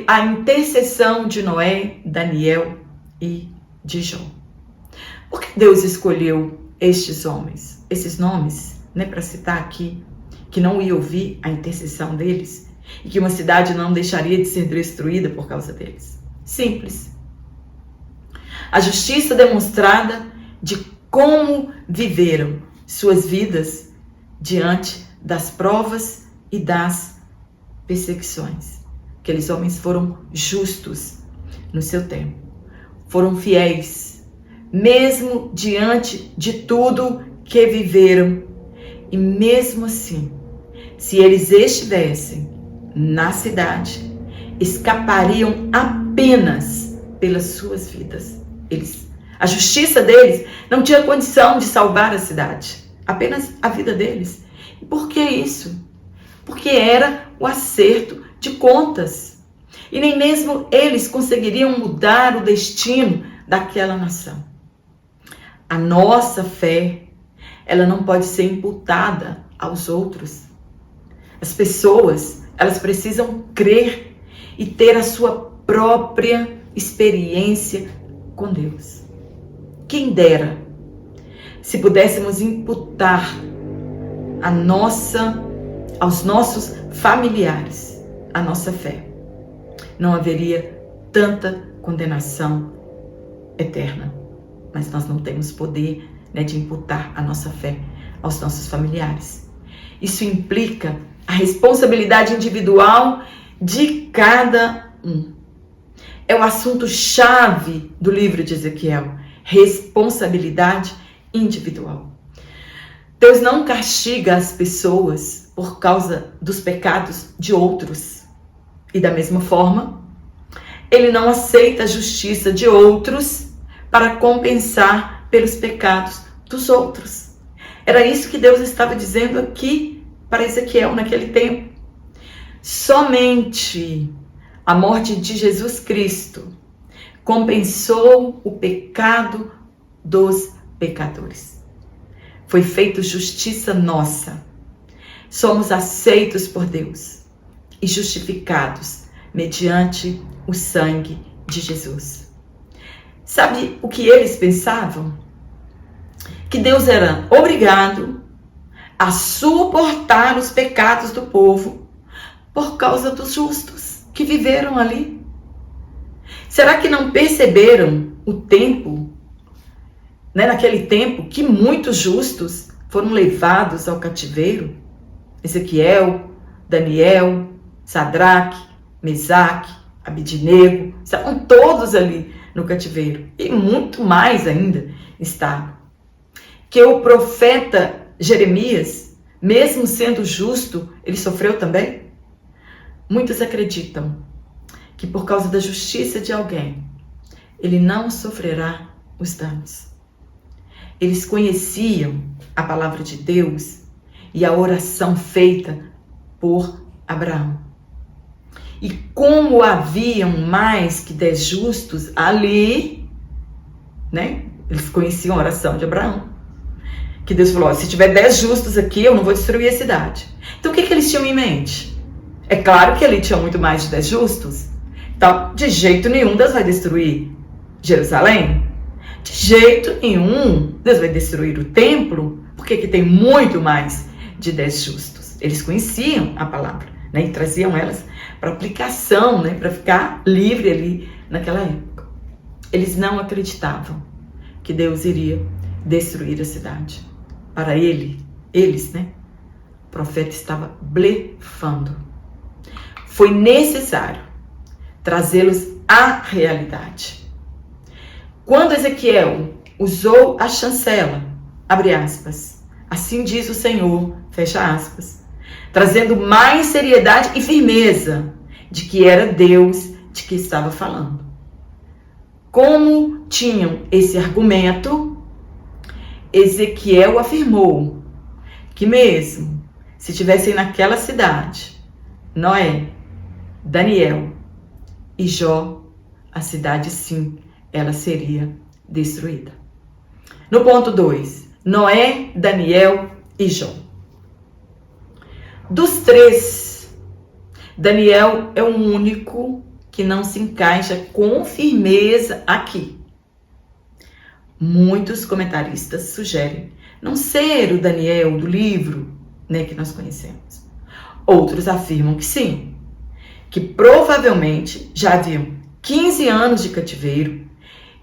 a intercessão de Noé, Daniel e de Jó. Por que Deus escolheu estes homens, esses nomes, para citar aqui, que não ia ouvir a intercessão deles e que uma cidade não deixaria de ser destruída por causa deles? Simples. A justiça demonstrada de como viveram suas vidas diante das provas e das perseguições. Aqueles homens foram justos no seu tempo, foram fiéis, mesmo diante de tudo que viveram. E mesmo assim, se eles estivessem na cidade, escapariam apenas pelas suas vidas. A justiça deles não tinha condição de salvar a cidade, apenas a vida deles. E por que isso? Porque era o acerto de contas. E nem mesmo eles conseguiriam mudar o destino daquela nação. A nossa fé, ela não pode ser imputada aos outros. As pessoas, elas precisam crer e ter a sua própria experiência com Deus. Quem dera se pudéssemos imputar aos nossos familiares a nossa fé. Não haveria tanta condenação eterna. Mas nós não temos poder, de imputar a nossa fé aos nossos familiares. Isso implica a responsabilidade individual de cada um. É o assunto-chave do livro de Ezequiel. Responsabilidade individual. Deus não castiga as pessoas por causa dos pecados de outros. E da mesma forma, Ele não aceita a justiça de outros para compensar pelos pecados dos outros. Era isso que Deus estava dizendo aqui para Ezequiel naquele tempo. Somente a morte de Jesus Cristo compensou o pecado dos pecadores. Foi feita justiça nossa. Somos aceitos por Deus e justificados mediante o sangue de Jesus. Sabe o que eles pensavam? Que Deus era obrigado a suportar os pecados do povo por causa dos justos que viveram ali. Será que não perceberam o tempo, naquele tempo, que muitos justos foram levados ao cativeiro? Ezequiel, Daniel, Sadraque, Mesaque, Abidnego, estavam todos ali no cativeiro. E muito mais ainda estavam. Que o profeta Jeremias, mesmo sendo justo, ele sofreu também? Muitos acreditam que por causa da justiça de alguém, ele não sofrerá os danos. Eles conheciam a palavra de Deus e a oração feita por Abraão. E como haviam mais que 10 justos ali, eles conheciam a oração de Abraão. Que Deus falou, se tiver 10 justos aqui, eu não vou destruir a cidade. Então o que eles tinham em mente? É claro que ali tinha muito mais de 10 justos. Então, de jeito nenhum, Deus vai destruir Jerusalém. De jeito nenhum, Deus vai destruir o templo, porque que tem muito mais de 10 justos. Eles conheciam a palavra, e traziam elas para aplicação, para ficar livre ali naquela época. Eles não acreditavam que Deus iria destruir a cidade. Para eles, o profeta estava blefando. Foi necessário trazê-los à realidade. Quando Ezequiel usou a chancela, abre aspas, assim diz o Senhor, fecha aspas, trazendo mais seriedade e firmeza de que era Deus de que estava falando. Como tinham esse argumento, Ezequiel afirmou que mesmo se tivessem naquela cidade Noé, Daniel e Jó, a cidade sim, ela seria destruída. No ponto 2, Noé, Daniel e Jó. Dos 3, Daniel é o único que não se encaixa com firmeza aqui. Muitos comentaristas sugerem não ser o Daniel do livro, né, que nós conhecemos. Outros afirmam que sim, que provavelmente já haviam 15 anos de cativeiro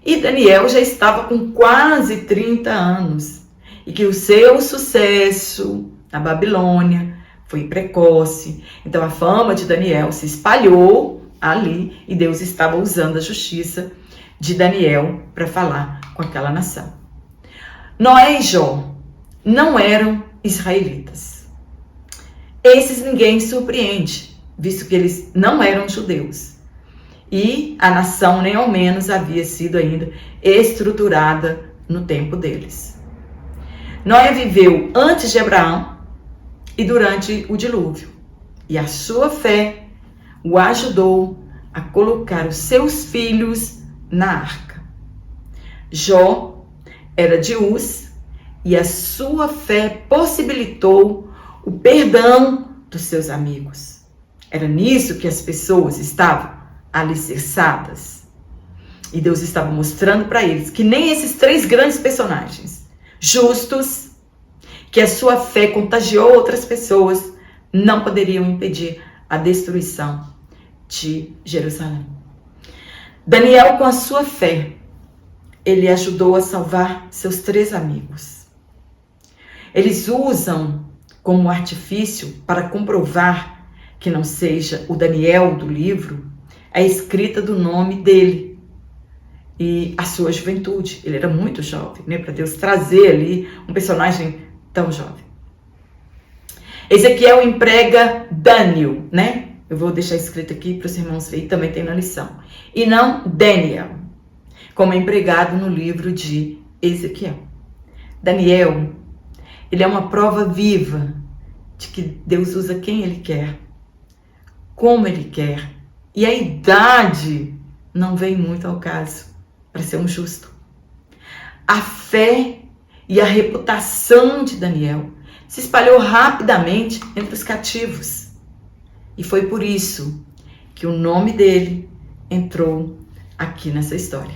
e Daniel já estava com quase 30 anos e que o seu sucesso na Babilônia foi precoce. Então a fama de Daniel se espalhou ali e Deus estava usando a justiça de Daniel para falar com aquela nação. Noé e Jó não eram israelitas. Esses ninguém surpreende, visto que eles não eram judeus. E a nação nem ao menos havia sido ainda estruturada no tempo deles. Noé viveu antes de Abraão e durante o dilúvio. E a sua fé o ajudou a colocar os seus filhos na arca. Jó era de Uz e a sua fé possibilitou o perdão dos seus amigos. Era nisso que as pessoas estavam alicerçadas. E Deus estava mostrando para eles que nem esses três grandes personagens, justos, que a sua fé contagiou outras pessoas, não poderiam impedir a destruição de Jerusalém. Daniel, com a sua fé, ele ajudou a salvar seus três amigos. Eles usam como artifício para comprovar que não seja o Daniel do livro a escrita do nome dele e a sua juventude. Ele era muito jovem, né? Para Deus trazer ali um personagem tão jovem. Ezequiel emprega Daniel, né? Eu vou deixar escrito aqui para os irmãos verem, também tem na lição. E não Daniel, como é empregado no livro de Ezequiel. Daniel, ele é uma prova viva de que Deus usa quem Ele quer, como Ele quer. E a idade não vem muito ao caso para ser um justo. A fé e a reputação de Daniel se espalhou rapidamente entre os cativos. E foi por isso que o nome dele entrou aqui nessa história.